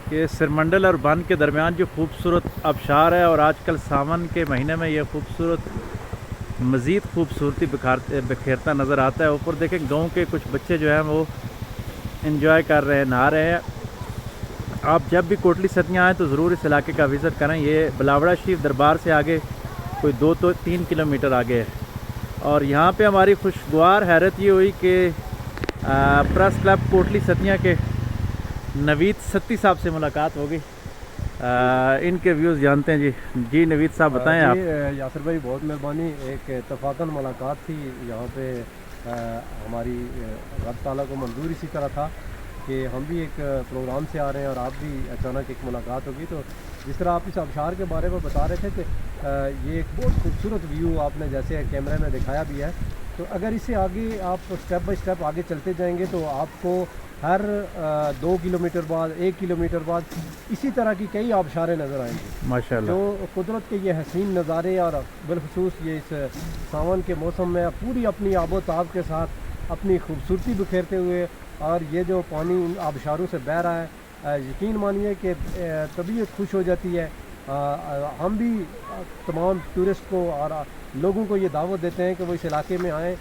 کہ سرمنڈل اور بن کے درمیان جو خوبصورت آبشار ہے، اور آج کل ساون کے مہینے میں یہ خوبصورت مزید خوبصورتی بکھیرتا نظر آتا ہے۔ اوپر دیکھیں گاؤں کے کچھ بچے جو ہیں وہ انجوائے کر رہے ہیں، نہا رہے ہیں۔ آپ جب بھی کوٹلی ستیاں آئیں تو ضرور اس علاقے کا وزٹ کریں۔ یہ بلاوڑا شریف دربار سے آگے کوئی 2-3 کلومیٹر آگے ہے، اور یہاں پہ ہماری خوشگوار حیرت یہ ہوئی کہ پریس کلب کوٹلی ستیاں کے نوید ستی صاحب سے ملاقات ہوگی۔ ان کے ویوز جانتے ہیں۔ جی نوید صاحب بتائیں آپ۔ یاسر بھائی بہت مہربانی، ایک اتفاقاً ملاقات تھی یہاں پہ، ہماری رب تعالیٰ کو منظور اسی طرح تھا کہ ہم بھی ایک پروگرام سے آ رہے ہیں اور آپ بھی اچانک ایک ملاقات ہوگی۔ تو جس طرح آپ اس آبشار کے بارے میں بتا رہے تھے کہ یہ ایک بہت خوبصورت ویو آپ نے جیسے کیمرے میں دکھایا بھی ہے، تو اگر اسے آگے آپ اسٹیپ بائی اسٹیپ آگے چلتے جائیں گے تو آپ کو ہر 2 کلومیٹر بعد 1 کلومیٹر بعد اسی طرح کی کئی آبشاریں نظر آئیں گی ماشاءاللہ، جو قدرت کے یہ حسین نظارے، اور بالخصوص یہ اس ساون کے موسم میں پوری اپنی آب و تاب کے ساتھ اپنی خوبصورتی بکھیرتے ہوئے، اور یہ جو پانی ان آبشاروں سے بہہ رہا ہے، یقین مانیے کہ طبیعت خوش ہو جاتی ہے۔ ہم بھی تمام ٹورسٹ کو اور لوگوں کو یہ دعوت دیتے ہیں کہ وہ اس علاقے میں آئیں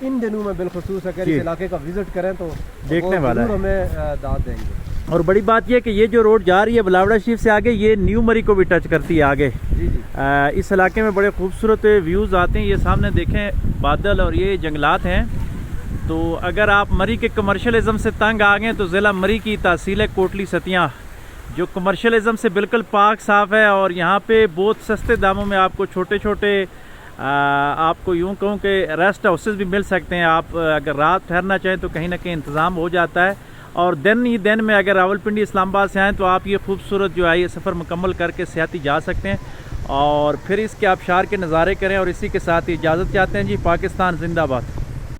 ان دنوں میں، بالخصوص اگر اس علاقے کا وزٹ کریں تو دیکھنے والا ہے، ہمیں دعوت دیں گے۔ اور بڑی بات یہ کہ یہ جو روڈ جا رہی ہے بلاوڑا شریف سے آگے، یہ نیو مری کو بھی ٹچ کرتی ہے آگے۔ جی جی، اس علاقے میں بڑے خوبصورت ویوز آتے ہیں۔ یہ سامنے دیکھیں بادل اور یہ جنگلات ہیں، تو اگر آپ مری کے کمرشلزم سے تنگ آ گئے تو ضلع مری کی تحصیل ہے کوٹلی ستیاں، جو کمرشلزم سے بالکل پاک صاف ہے، اور یہاں پہ بہت سستے داموں میں آپ کو چھوٹے چھوٹے آپ کو یوں کہوں کہ ریسٹ ہاؤسز بھی مل سکتے ہیں۔ آپ اگر رات ٹھہرنا چاہیں تو کہیں نہ کہیں انتظام ہو جاتا ہے، اور دن ہی دن میں اگر راولپنڈی اسلام آباد سے آئیں تو آپ یہ خوبصورت جو ہے یہ سفر مکمل کر کے سیاحتی جا سکتے ہیں، اور پھر اس کے آبشار کے نظارے کریں۔ اور اسی کے ساتھ اجازت چاہتے ہیں جی۔ پاکستان زندہ باد۔